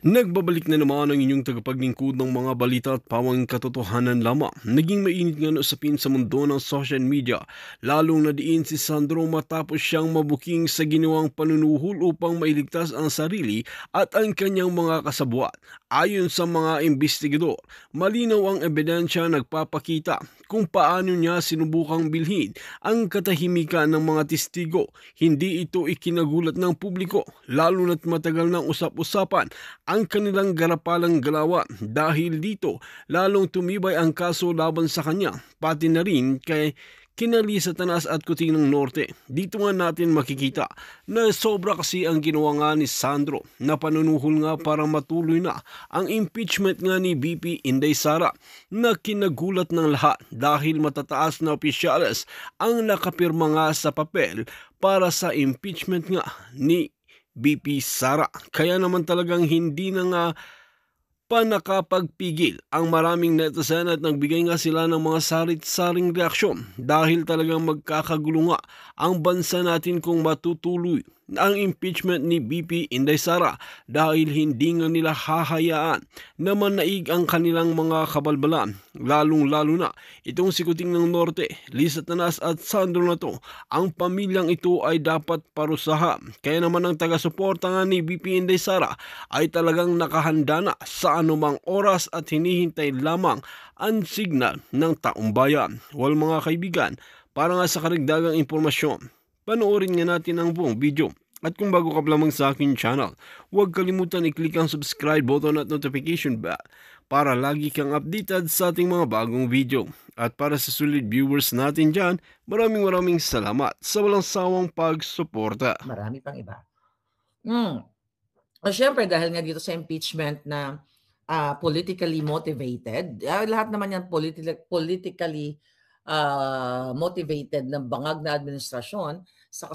Nagbabalik na naman ang inyong tagapaglingkod ng mga balita at pawang katotohanan lamang. Naging mainit nga na usapin sa mundo ng social media, lalong nadiin si Sandro matapos siyang mabuking sa ginawang panunuhol upang mailigtas ang sarili at ang kanyang mga kasabwat. Ayon sa mga investigador, malinaw ang ebidensya nagpapakita kung paano niya sinubukang bilhin ang katahimikan ng mga testigo. Hindi ito ikinagulat ng publiko, lalo na't matagal ng usap-usapan ang kanilang garapalang galawan. Dahil dito, lalong tumibay ang kaso laban sa kanya, pati na rin kay Kinali Satanas at Kutinang Norte. Dito nga natin makikita na sobra kasi ang ginawa nga ni Sandro na panunuhol nga para matuloy na ang impeachment nga ni VP Inday Sara na kinagulat ng lahat dahil matataas na opisyales ang nakapirma nga sa papel para sa impeachment nga ni VP Sara. Kaya naman talagang hindi na nga pa nakapagpigil ang maraming netizen at nagbigay nga sila ng mga sarit-saring reaksyon dahil talagang magkakagulo nga ang bansa natin kung matutuloy ang impeachment ni BP Inday Sara dahil hindi nga nila hahayaan na manaig ang kanilang mga kabalbalan, lalong-lalo na itong si Kuting ng Norte, Lisa Tanas at Sandro na to. Ang pamilyang ito ay dapat parusahan. Kaya naman ang taga-suporta nga ni BP Inday Sara ay talagang nakahanda na sa anumang oras at hinihintay lamang ang signal ng taong bayan. Well mga kaibigan, para nga sa karagdagang impormasyon, panoorin nga natin ang buong video. At kung bago ka pa lamang sa aking channel, huwag kalimutan i-click ang subscribe button at notification bell para lagi kang updated sa ating mga bagong video. At para sa solid viewers natin dyan, maraming salamat sa walang sawang pagsuporta. Marami pang iba. Siyempre, dahil nga dito sa impeachment na politically motivated, lahat naman yan politically motivated ng bangag na administrasyon sa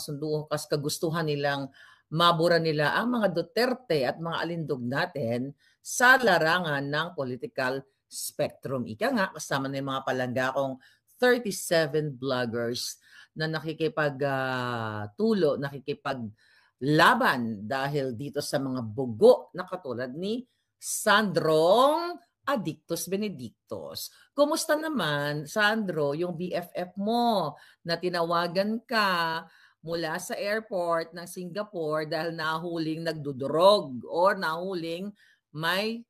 kagustuhan nilang mabura nila ang mga Duterte at mga alindog natin sa larangan ng political spectrum. Ika nga, kasama na yung mga palanggakong 37 vloggers na nakikipaglaban dahil dito sa mga bugo na katulad ni Sandrong Adictus Benedictus. Kumusta naman, Sandro, yung BFF mo na tinawagan ka mula sa airport ng Singapore dahil nahuling nagdudurog or nahuling may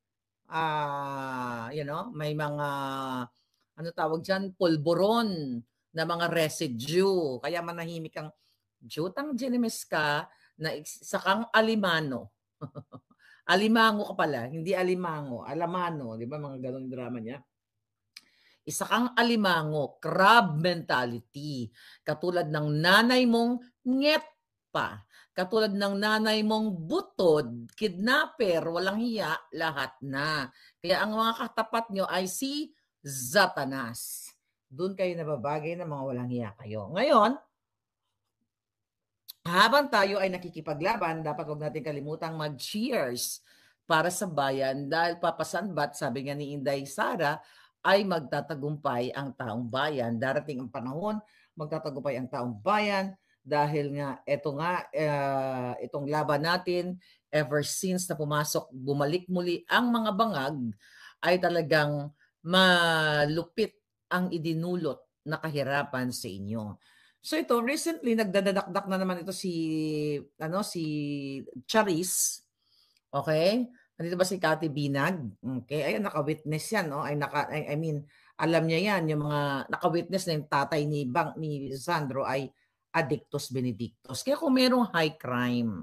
may mga pulburon na mga residue. Kaya manahimik ang jutang ginimis ka na sakang alimano. Alimango ka pala, hindi alimango, alamano, di ba mga ganun drama niya? Isa kang alimango, crab mentality. Katulad ng nanay mong nget pa. Katulad ng nanay mong butod, kidnapper, walang hiya, lahat na. Kaya ang mga katapat nyo ay si Satanas. Doon kayo nababagay na mga walang hiya kayo. Ngayon, habang tayo ay nakikipaglaban, dapat huwag natin kalimutang mag-cheers para sa bayan dahil papasanbat, sabi nga ni Inday Sara, ay magtatagumpay ang taong bayan. Darating ang panahon, magtatagumpay ang taong bayan dahil nga itong laban natin ever since na bumalik muli ang mga bangag ay talagang malupit ang idinulot na kahirapan sa inyo. So ito, recently nagdadadakdak na naman ito si Charis. Okay? Nandito ba si Cathy Binag? Okay, ayun, naka-witness yan, no? Alam niya yan, yung mga naka-witness na yung tatay ni Sandro ay Adictus Benedictus. Kaya kung merong high crime,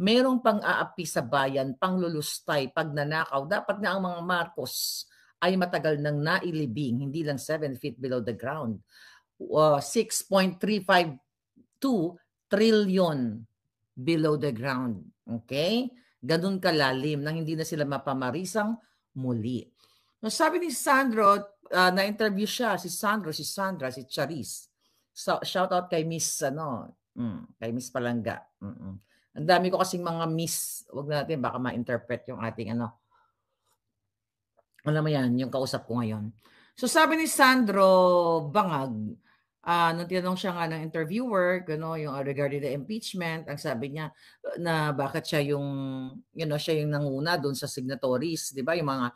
merong pang-aapi sa bayan, panglulustay, pagnanakaw, dapat nga ang mga Marcos ay matagal nang nailibing, hindi lang 7 feet below the ground. 6.352 trillion below the ground. Okay? Ganun kalalim na hindi na sila mapamarisang muli. Sabi ni Sandro, na-interview siya, si Sandra, si Charis. So, shout out kay Miss, kay Miss Palangga. Ang dami ko kasing mga miss, wag natin, baka ma-interpret yung ating alam mo yan, yung kausap ko ngayon. So sabi ni Sandro Bangag, nung tinanong siya nga ng interviewer, yung regarding the impeachment, ang sabi niya na bakit siya yung, siya yung nanguna doon sa signatories, di ba? Yung mga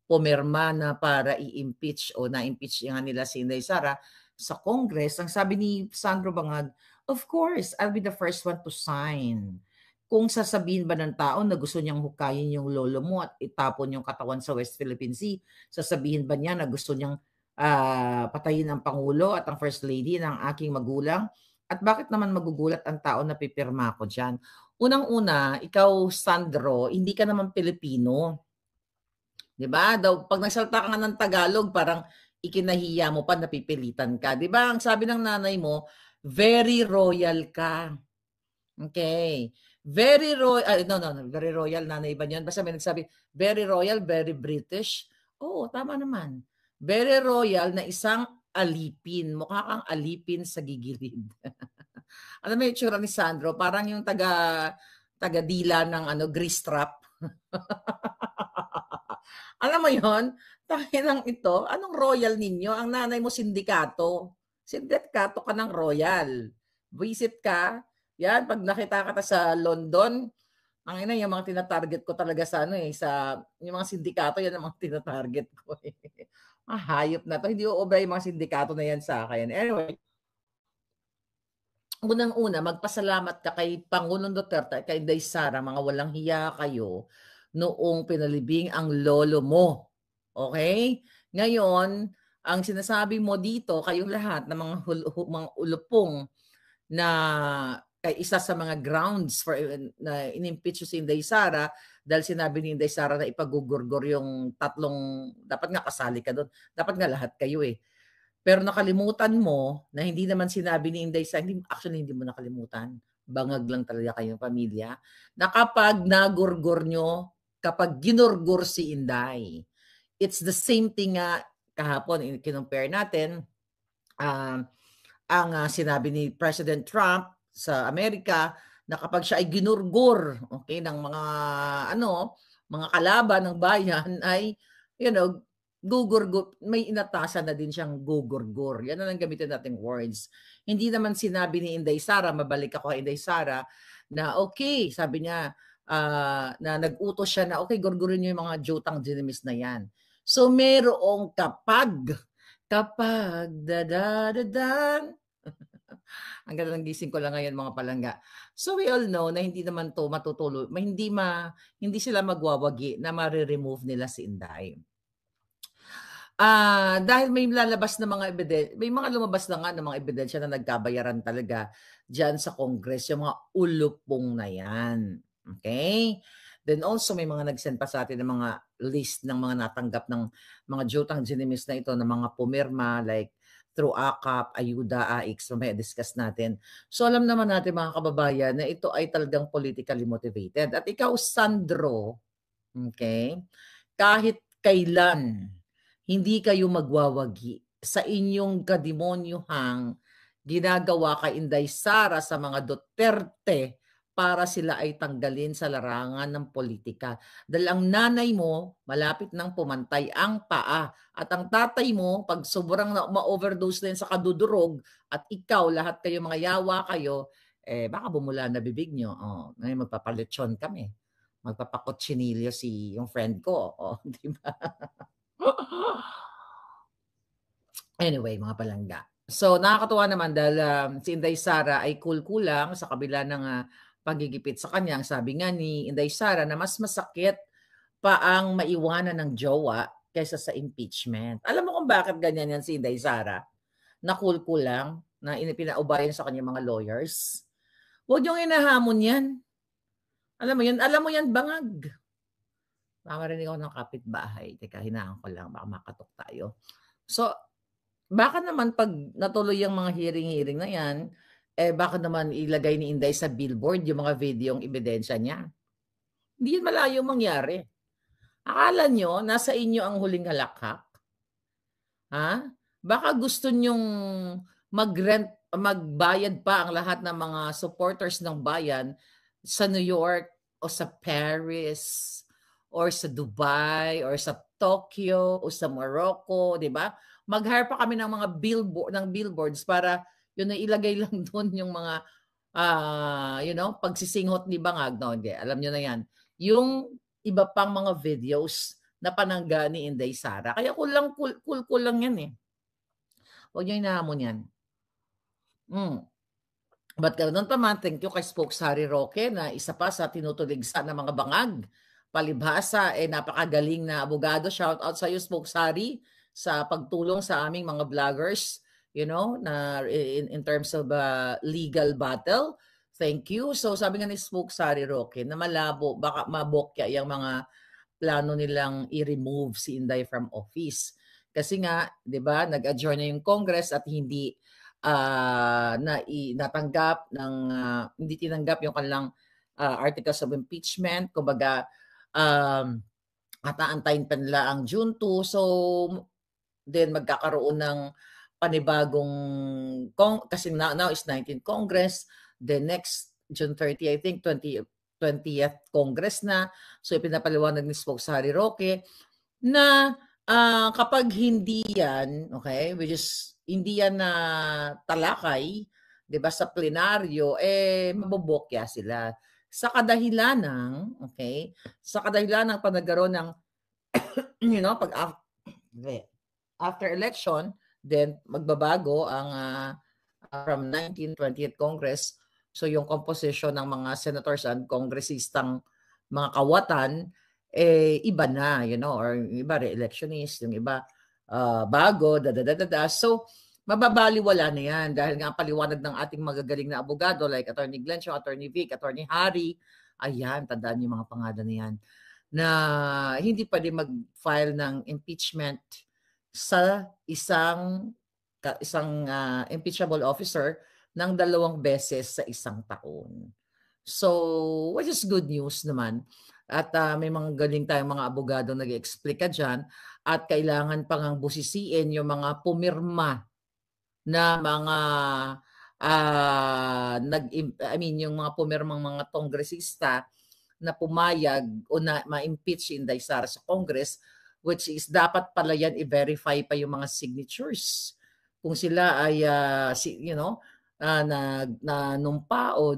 pumirma na para i-impeach o na-impeach nga nila si Inday Sara sa Congress. Ang sabi ni Sandro Bangag, of course, I'll be the first one to sign. Kung sasabihin ba ng tao na gusto niyang hukayin yung lolo mo at itapon yung katawan sa West Philippine Sea, sasabihin ba niya na gusto niyang patayin ang Pangulo at ang First Lady ng aking magulang? At bakit naman magugulat ang tao na pipirma ko dyan? Unang-una, ikaw, Sandro, hindi ka naman Pilipino. 'Di ba? Daw pag nagsalita ka nga ng Tagalog, parang ikinahiya mo pa, napipilitan ka. 'Di ba? Ang sabi ng nanay mo, very royal ka. Okay. Very royal, no, very royal, nanay ba niyan? Basta may nagsabi, very royal, very British. Oo, tama naman. Very royal na isang alipin. Mukha kang alipin sa gigilid. Alam mo yung itsura ni Sandro, parang yung taga-dila ng grease trap. Alam mo yon? Tanginang ito, anong royal ninyo? Ang nanay mo sindikato. Sindikato ka ng royal. Visit ka. Yan, pag nakita ka sa London, ang ina, yung mga tinatarget ko talaga sa yung mga sindikato, yan ang mga tinatarget ko. Hayop na to. Hindi uobra yung mga sindikato na yan sa akin. Anyway, unang-una, magpasalamat ka kay Pangulong Duterte, kay Inday Sara, mga walang hiya kayo, noong pinalibing ang lolo mo. Okay? Ngayon, ang sinasabi mo dito, kayong lahat ng mga ulupong na kay isa sa mga grounds for na inimpeach si Inday Sara dahil sinabi ni Inday Sara na ipagugurgor yung tatlong, dapat nga kasali ka doon. Dapat nga lahat kayo eh. Pero nakalimutan mo na hindi naman sinabi ni Inday Sara, actually hindi mo nakalimutan, bangag lang talaga kayong pamilya, na kapag nagurgor nyo, kapag ginurgur si Inday, it's the same thing nga kahapon, kinumpare natin, ang sinabi ni President Trump sa Amerika na kapag siya ay ginurgur, okay, ng mga kalaban ng bayan ay, gugurgur, may inatasan na din siyang gugurgur. Yan ang gamitin nating words. Hindi naman sinabi ni Inday Sara, mabalik ako kay Inday Sara, na okay, sabi niya, na nag-utos siya na okay, gurgurin niyo yung mga jutang ginimis na yan. So merong kapag dadadadan. Ang ganda ng gising ko lang ngayon, mga palangga. So we all know na hindi naman to matutuloy, hindi sila magwawagi na ma-remove nila si Inday. Dahil may lalabas na mga ebidensya, may mga lumabas na nga ng mga ebidensya na nagkabayaran talaga diyan sa Congress, yung mga ulupong na yan. Okay? Then also may mga nag-send pa sa atin ng mga list ng mga natanggap ng mga jutang ginimis na ito, ng mga pumirma like through AKAP, Ayuda, AIX, mamaya discuss natin. So alam naman natin mga kababayan na ito ay talagang politically motivated. At ikaw, Sandro, okay, kahit kailan hindi kayo magwawagi sa inyong kademonyuhang ginagawa kay Inday Sara sa mga Duterte para sila ay tanggalin sa larangan ng politika. Dahil ang nanay mo, malapit nang pumantay ang paa. At ang tatay mo, pag sobrang ma-overdose na sa kadudurog, at ikaw, lahat kayo, mga yawa kayo, baka bumula na bibig nyo. Ngayon magpapalechon kami. Magpapakotsinilyo yung friend ko. Di ba? Anyway, mga palangga. So, nakakatuwa naman dahil si Inday Sara ay cool lang sa kabila ng pagigipit sa kanya. Sabi nga ni Inday Sara na mas masakit pa ang maiwanan ng jowa kaysa sa impeachment. Alam mo kung bakit ganyan yan si Inday Sara? Na cool lang, na pinaubayan sa kanya mga lawyers. Huwag niyong inahamon yan. Alam mo yan, bangag. Mamarinig ako ng kapitbahay. Teka, hinaan ko lang, baka makatok tayo. So, baka naman pag natuloy yung mga hearing na yan, baka naman ilagay ni Inday sa billboard yung mga videong ebidensya niya. Hindi yun malayo mangyari. Akala nyo, nasa inyo ang huling halakhak? Ha? Baka gusto nyong magbayad pa ang lahat ng mga supporters ng bayan sa New York o sa Paris or sa Dubai or sa Tokyo o sa Morocco, di ba? Mag-hire pa kami ng mga billboards para yun na ilagay lang doon yung mga pagsisinghot ni Bangag. No, hindi. Alam nyo na yan. Yung iba pang mga videos na panangga ni Inday Sara. Kaya cool lang yan eh. Huwag nyo inahamon yan. But ganoon pa man, thank you kay Spokes Harry Roque na isa pa sa tinutuligsa ng mga bangag. Palibhasa, napakagaling na abogado. Shout out sa iyo, Spokes Harry, sa pagtulong sa aming mga vloggers, na in terms of legal battle. Thank you. So sabi nga ni Spokes Harry Roque na malabo, baka mabokya yung mga plano nilang i-remove si Inday from office. Kasi nga, 'di ba, nag-adjourn na yung Congress at hindi natanggap ng hindi tinanggap yung kanilang articles of impeachment. Kumbaga, at aantayin pa nila ang June 2. So, then magkakaroon ng panibagong kasi now is 19th Congress. The next June 30, I think, 20th Congress na. So, ipinapaliwanag ni Spokesari Roque na kapag hindi yan, okay, which is hindi yan na talakay, 'di ba, sa plenaryo, mabobokya sila. Sa kadahilan ng pag nagkaroon ng after election, then magbabago ang from 19th, 20th Congress. So yung composition ng mga senators and congressistang mga kawatan iba na, or yung iba re-electionist, yung iba bago, So, mababaliwala na yan dahil nga paliwanag ng ating magagaling na abogado like Attorney Glencio, Attorney Vic, Attorney Harry. Ayan, tandaan yung mga pangalan na yan na hindi pwede mag-file ng impeachment sa isang impeachable officer ng 2 beses sa isang taon. So, which is good news naman. At may mga galing tayong mga abogado nag-explica dyan at kailangan pang ang busisiin yung mga pumirma na mga yung mga pumirmang mga kongresista na pumayag o na ma-impeach si Inday Sara sa Congress, which is dapat pala yan i-verify pa yung mga signatures. Kung sila ay nanumpa o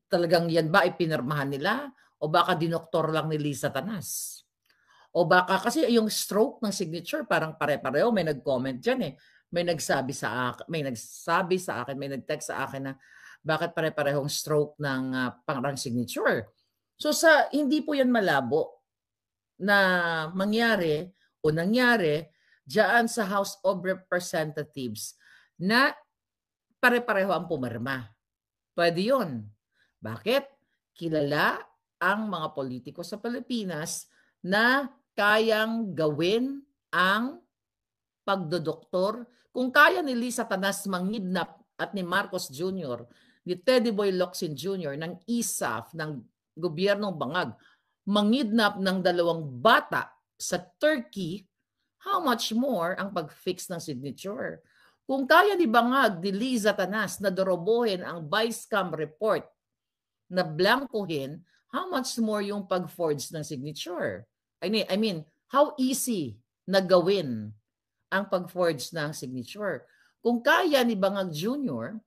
talagang yan ba ay pinirmahan nila o baka dinoktor lang ni Lisa Tanas. O baka kasi yung stroke ng signature parang pare-pareho. May nag-comment dyan eh. May nagtext sa akin na bakit pare-parehong stroke ng pangarang signature. So hindi po yan malabo na mangyari o nangyari diyan sa House of Representatives na pare-pareho ang pumirma. Pwede yun. Bakit? Kilala ang mga politiko sa Pilipinas na kayang gawin ang pagdodoktor. Kung kaya ni Lisa Tanas mangidnap at ni Marcos Jr., ni Teddy Boy Locsin Jr., ng ISAF, ng gobyernong Bangag, mangidnap ng 2 bata sa Turkey, how much more ang pag-fix ng signature? Kung kaya ni Bangag, ni Liza Tanas na dorobohin ang Vicecam report na blankuhin, how much more yung pag-forge ng signature? I mean, how easy na gawin ang pag-forge ng signature? Kung kaya ni Bangag Jr.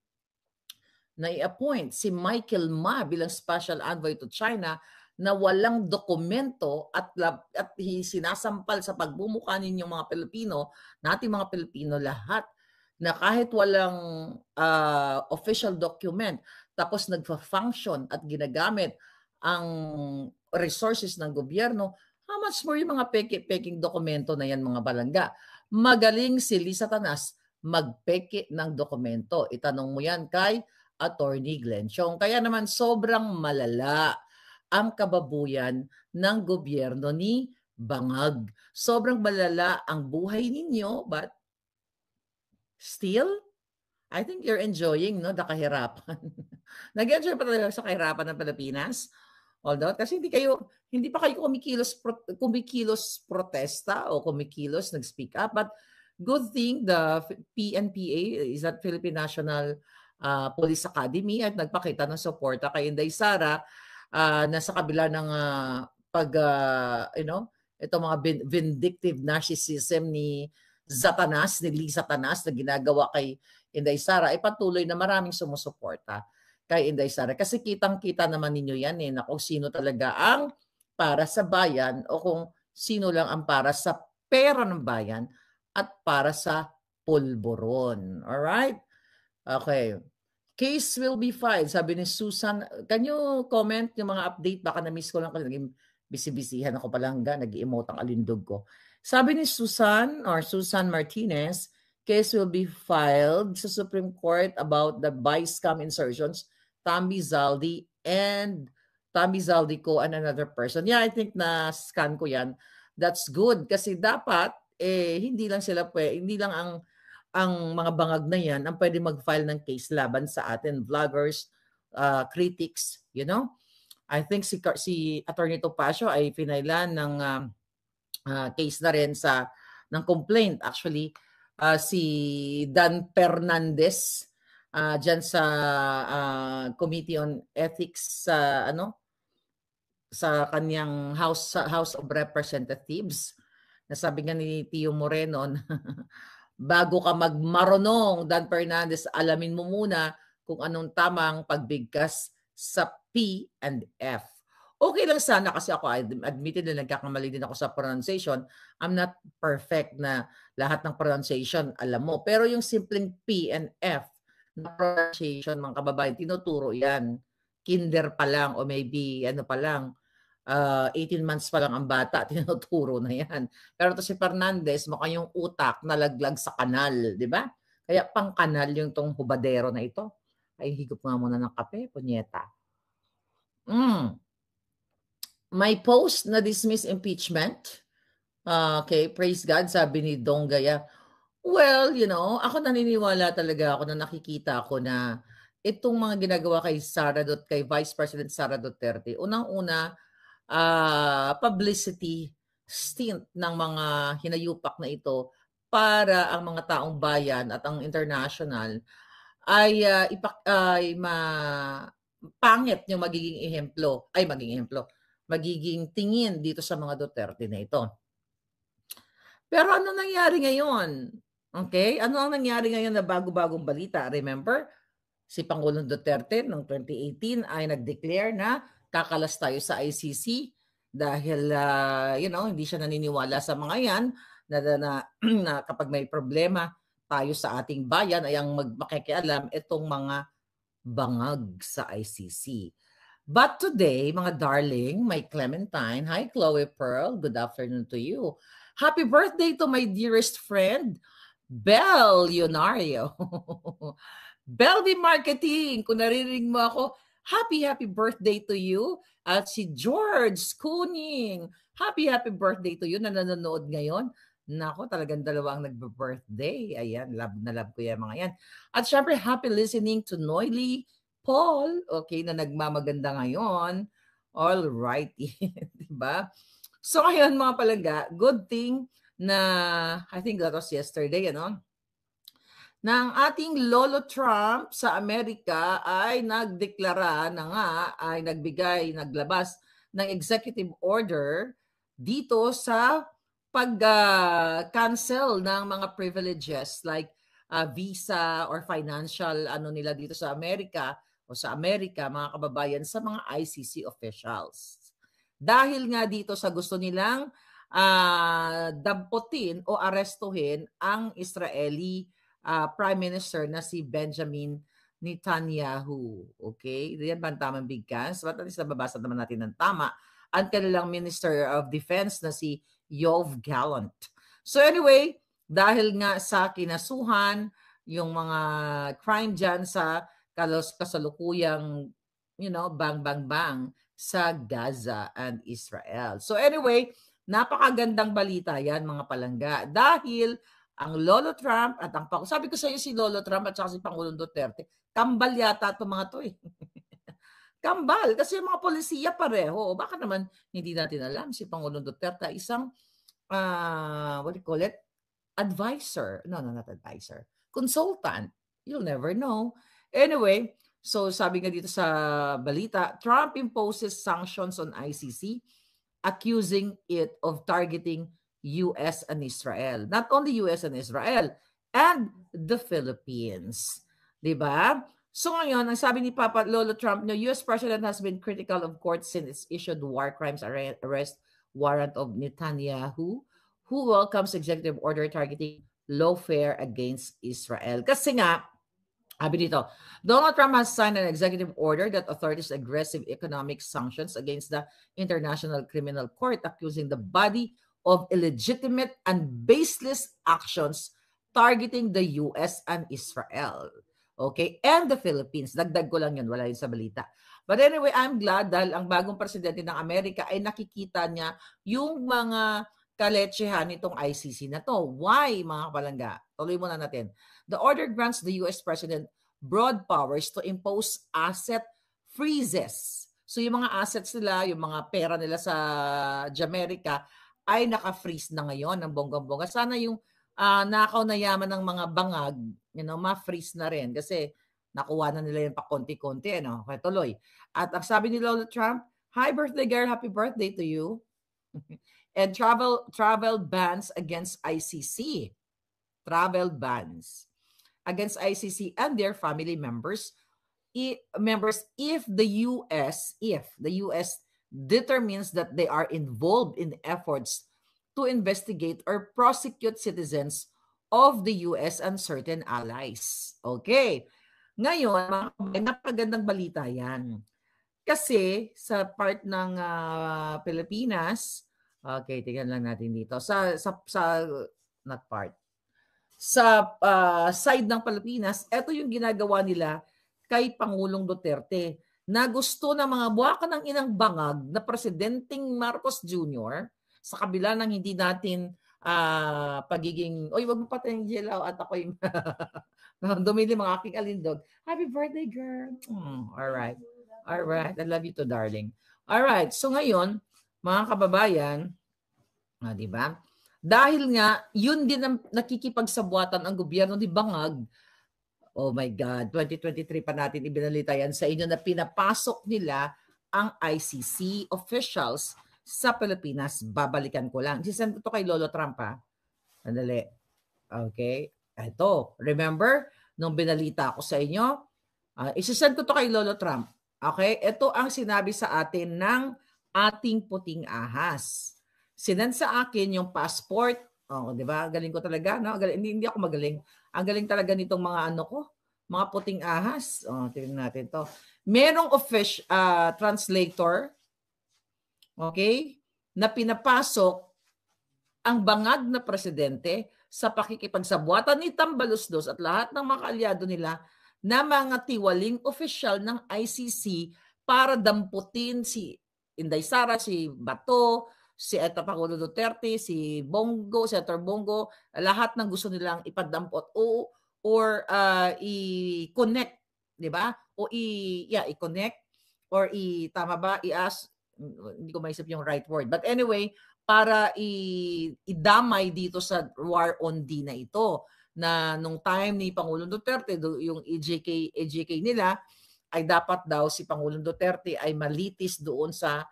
na i-appoint si Michael Ma bilang special envoy to China na walang dokumento at sinasampal sa pagbumuka ninyong mga Pilipino, nating mga Pilipino lahat, na kahit walang official document, tapos nagfa-function at ginagamit ang resources ng gobyerno, how much more yung mga peke-peking dokumento na yan, mga balangga? Magaling si Lisa Tanas magpeke ng dokumento. Itanong mo yan kay Attorney Glencio. Kaya naman sobrang malala ang kababuyan ng gobyerno ni Bangag. Sobrang malala ang buhay ninyo, but still, I think you're enjoying the kahirapan. Nag-enjoy pa talaga sa kahirapan ng Pilipinas? Although, kasi hindi pa kayo kumikilos protesta o kumikilos nag-speak up. But good thing the PNPA, is that Philippine National Police Academy, at nagpakita ng suporta kay Inday Sara na sa kabila ng itong mga vindictive narcissism ni Satanas, ni Satanas na ginagawa kay Inday Sara, ay patuloy na maraming sumusuporta kay Inday Sara. Kasi kitang-kita naman ninyo yan na kung sino talaga ang para sa bayan o kung sino lang ang para sa pera ng bayan at para sa pulburon. Alright? Okay. Case will be filed, sabi ni Susan. Can you comment yung mga update? Baka na-miss ko lang kasi naging bisibisihan ako palangga, nag-emote ang alindog ko. Sabi ni Susan Martinez, case will be filed sa Supreme Court about the Vice-Cam insertions, Tammy Zaldi ko and another person. Yeah, I think na-scan ko yan. That's good kasi dapat hindi lang ang mga bangag na yan ang pwede mag-file ng case laban sa atin, vloggers, critics, you know. I think si Attorney Topacio ay pinailan ng case na rin ng complaint. Actually, si Dan Fernandez dyan sa Committee on Ethics sa kanyang House of Representatives. Nasabi nga ni Tio Moreno bago ka magmarunong, Dan Fernandez, alamin mo muna kung anong tamang pagbigkas sa P and F. Okay lang sana kasi ako, admitted na nagkakamali din ako sa pronunciation. I'm not perfect na lahat ng pronunciation alam mo. Pero yung simpleng P and F na pronunciation, mga kababayan, tinuturo yan. Kinder pa lang o maybe pa lang, 18 months pa lang ang bata, tinuturo na yan. Pero to si Fernandez, mukhang yung utak nalaglag sa kanal, di ba? Kaya pang kanal yung tong hubadero na ito. Ay, higop nga muna ng kape, punyeta. May post na dismiss impeachment. Okay, praise God, sabi ni Dong Gaya. Well, ako naniniwala talaga ako na nakikita ko na itong mga ginagawa kay Vice President Sara Duterte, unang-una, publicity stint ng mga hinayupak na ito para ang mga taong bayan at ang international ay pangit yung magiging tingin dito sa mga Duterte na ito. Pero ano nangyari ngayon? Okay? Ano ang nangyari ngayon na bago-bagong balita? Remember, si Pangulong Duterte noong 2018 ay nag-declare na kakalas tayo sa ICC dahil hindi siya naniniwala sa mga yan na kapag may problema tayo sa ating bayan ay ang makikialam itong mga bangag sa ICC. But today, mga darling, my Clementine, hi Chloe Pearl, good afternoon to you. Happy birthday to my dearest friend, Bel Leonario. Belby Marketing, kung naririnig mo ako, happy birthday to you. At si George Kuning, happy birthday to you na nanonood ngayon. Nako, talagang dalawang nagbe-birthday. Ayan, love na love ko yan mga yan. At syempre, happy listening to Noily Paul, okay, na nagmamaganda ngayon. All righty, diba? So, ngayon mga palangga, good thing na, I think that was yesterday, na ang ating Lolo Trump sa Amerika ay nagdeklara na nga, ay naglabas ng executive order dito sa pag-cancel ng mga privileges like visa or financial nila dito sa Amerika o sa Amerika, mga kababayan, sa mga ICC officials. Dahil nga dito sa gusto nilang damputin o arestuhin ang Israeli Prime Minister na si Benjamin Netanyahu. Okay? Diyan ba ang tamang bigkas? But at least nababasa naman natin ng tama. Ang kanilang Minister of Defense na si Yoav Gallant. So anyway, dahil nga sa kinasuhan, yung mga crime dyan sa kasalukuyang, bang sa Gaza and Israel. So anyway, napakagandang balita yan mga palangga. Dahil ang Lolo Trump at sabi ko sa iyo si Lolo Trump at saka si Pangulong Duterte, kambal yata itong mga to eh. Kambal, kasi yung mga polisiya pareho. Baka naman hindi natin alam si Pangulong Duterte isang, what do you call it? Advisor. No, not advisor. Consultant. You'll never know. Anyway, so sabi nga dito sa balita, Trump imposes sanctions on ICC accusing it of targeting US and Israel. Not only US and Israel, and the Philippines. Diba? So ngayon, ang sabi ni Papa Lolo Trump, the US President has been critical of court since it issued war crimes arrest warrant of Netanyahu, who welcomes executive order targeting lawfare against Israel. Kasi nga, sabi dito, Donald Trump has signed an executive order that authorities aggressive economic sanctions against the International Criminal Court, accusing the body of illegitimate and baseless actions targeting the US and Israel. Okay? And the Philippines. Dagdag ko lang yun. Wala yun sa balita. But anyway, I'm glad dahil ang bagong presidente ng Amerika ay nakikita niya yung mga kaletsehan nitong ICC na to. Why, mga kapalangga? Tuloy muna natin. The order grants the US President broad powers to impose asset freezes. So yung mga assets nila, yung mga pera nila sa Jamaica ay naka-freeze na ngayon ng bonggang-bongga. Sana yung nakaw na yaman ng mga bangag, ma-freeze na rin kasi nakuha na nila yung pa konti-konti. Kaya tuloy. At ang sabi ni Lolo Trump, "Hi birthday girl, happy birthday to you." And travel bans against ICC. Travel bans against ICC and their family members if the US determines that they are involved in efforts to investigate or prosecute citizens of the US and certain allies. Okay. Ngayon, napakagandang balita yan. Kasi sa part ng Pilipinas, okay, tingnan lang natin dito. Not part. Sa side ng Pilipinas, ito yung ginagawa nila kay Pangulong Duterte na gusto ng mga buwakan ng inang bangag na Presidenteng Marcos Jr. sa kabila ng hindi natin pagiging, oy, wag mo patayin Jelaw at ako yung dumili mga aking alindog. Happy birthday, girl. Alright. I love you too, darling. Alright, so ngayon, mga kababayan, di ba? Dahil nga, yun din ang nakikipagsabuatan ang gobyerno ni Bangag. Oh my God, 2023 pa natin ibinalita yan sa inyo na pinapasok nila ang ICC officials sa Pilipinas. Babalikan ko lang. Sisend ko to kay Lolo Trump, ha? Andali. Okay. Ito. Remember, nung binalita ko sa inyo, isisend ko to kay Lolo Trump. Okay? Ito ang sinabi sa atin ng ating puting ahas. Sinend sa akin yung passport. Oh, 'di ba? Galing ko talaga, no? Hindi ako magaling. Ang galing talaga nitong mga mga puting ahas. Oh, tingnan natin 'to. Merong translator, okay, na pinapasok ang bangag na presidente sa pakikipagsabuatan ni Tambaluslos at lahat ng mga kaalyado nila na mga tiwaling opisyal ng ICC para damputin si Inday Sara, si Bato, si Pangulo Duterte, si Bongo, Senator Bongo, lahat ng gusto nilang ipadampot or i-connect, di ba? O i-connect or tama ba? I-ask, hindi ko maisip yung right word. But anyway, para idamay dito sa war on D na ito na nung time ni Pangulong Duterte, yung EJK nila, ay dapat daw si Pangulong Duterte ay malitis doon sa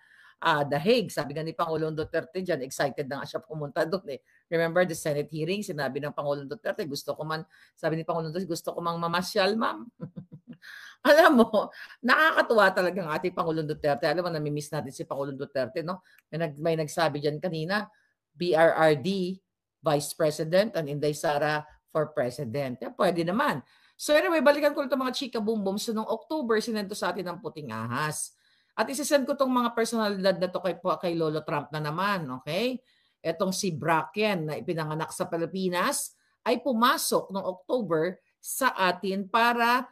The Hague. Sabi nga ni Pangulong Duterte dyan, excited na nga siya pumunta doon eh. Remember the Senate hearing, sinabi ng Pangulong Duterte, sabi ni Pangulong Duterte, gusto ko mang mamasyal, ma'am. Alam mo, nakakatuwa talaga ang ating Pangulong Duterte. Alam mo, namimiss natin si Pangulong Duterte, no? May nagsabi dyan kanina, BRRD, Vice President, and Inday Sara for President. Pwede naman. So anyway, balikan ko ito mga chika boom boom. So noong October, sinento sa atin ang puting ahas. At isisend ko itong mga personalidad na to kay Lolo Trump na naman, okay? Etong si Bracken na ipinanganak sa Pilipinas ay pumasok noong October sa atin para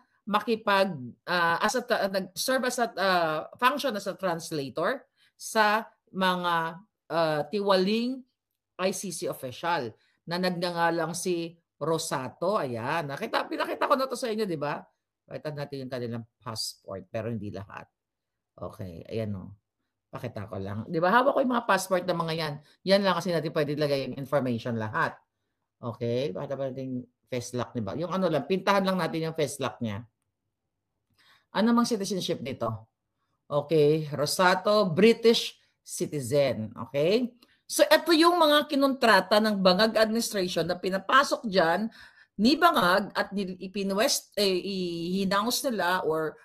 serve as function as a translator sa mga tiwaling ICC official na nagngangalang si Rosato. Ayan, pinakita ko na to sa inyo, di ba? Pakita natin yung kanilang passport pero hindi lahat. Okay, ayan o. Pakita ko lang. Di ba, hawak ko yung mga passport ng mga yan. Yan lang kasi natin pwede lagay yung information lahat. Okay, pakita ba natin yung face lock niya ba? Yung ano lang, pintahan lang natin yung face lock niya. Ano mang citizenship nito? Okay, Rosato, British citizen. Okay? So ito yung mga kinontrata ng Bangag administration na pinapasok diyan ni Bangag at i-hinouse nila or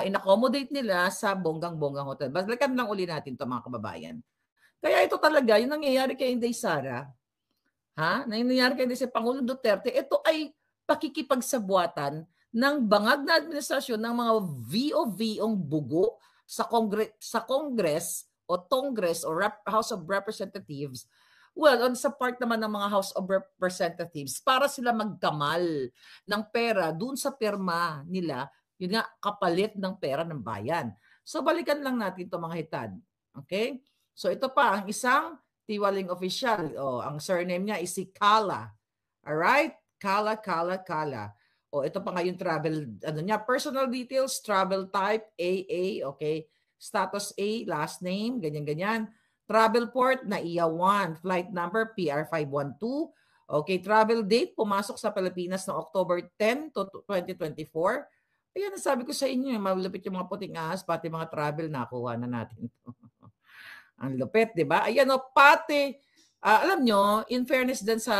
in-accommodate nila sa bonggang-bonggang hotel. Balikan lang uli natin 'to mga kababayan. Kaya ito talaga yung nangyayari kay Inday Sara, nangyayari kay si Pangulong Duterte, ito ay pakikipagsabuatan ng bangag na administrasyon ng mga VO-VO'ng bugo sa Congress o Congress o House of Representatives. Well, sa part naman ng mga House of Representatives para sila magkamal ng pera dun sa pirma nila, yun nga, kapalit ng pera ng bayan. So balikan lang natin ito mga hitad. Okay? So ito pa, ang isang tiwaling official, ang surname niya is si Kala. Alright? Kala. Ito pa nga yung travel, personal details, travel type, AA, okay? Status A, last name, ganyan-ganyan. Travel port, NAIA 1. Flight number, PR512. Okay, travel date, pumasok sa Pilipinas noong October 10 to 2024. Ayan, nasabi ko sa inyo, malupit yung mga puting ahas, pati mga travel, nakuha na natin. Ang lupit, di ba? Ayan pati, alam nyo, in fairness din sa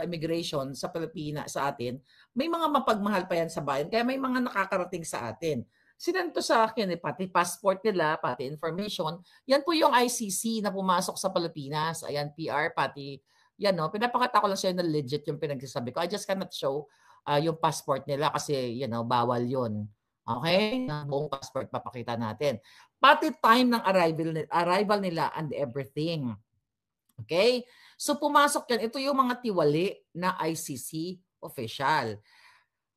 immigration sa Pilipinas, sa atin, may mga mapagmahal pa yan sa bayan, kaya may mga nakakarating sa atin. Sinento sa akin, pati passport nila, pati information. Yan po yung ICC na pumasok sa Pilipinas. Ayan, PR, pati, yan pinapakita ko lang sa'yo na legit yung pinagsasabi ko. I just cannot show yung passport nila kasi, bawal yun. Okay? Ang buong passport papakita natin. Pati time ng arrival nila and everything. Okay? So pumasok yan. Ito yung mga tiwali na ICC official.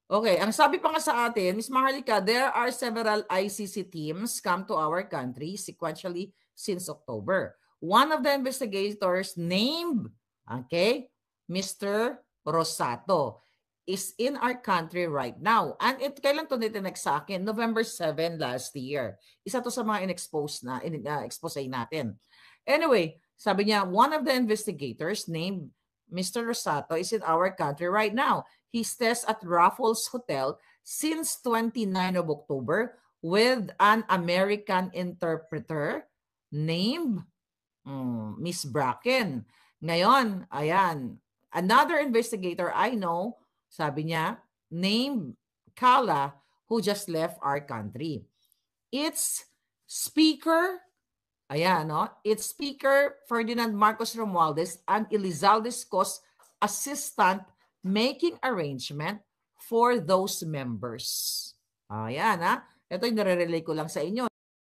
Okay, ang sabi pa nga sa atin, Ms. Maharlika, there are several ICC teams come to our country sequentially since October. One of the investigators named, Mr. Rosato, is in our country right now. And kailan to nitinig sa akin? November 7 last year. Isa to sa mga expose natin. Anyway, sabi niya, one of the investigators named Mr. Rosato is in our country right now. He stays at Raffles Hotel since 29 of October with an American interpreter named Miss Bracken. Ngayon, ayan, another investigator I know, sabi niya, named Kala, who just left our country. It's Speaker Ferdinand Marcos Romualdez and Elizalde's Cos assistant making arrangement for those members. Ayan, ito yung nare-relay ko lang sa inyo.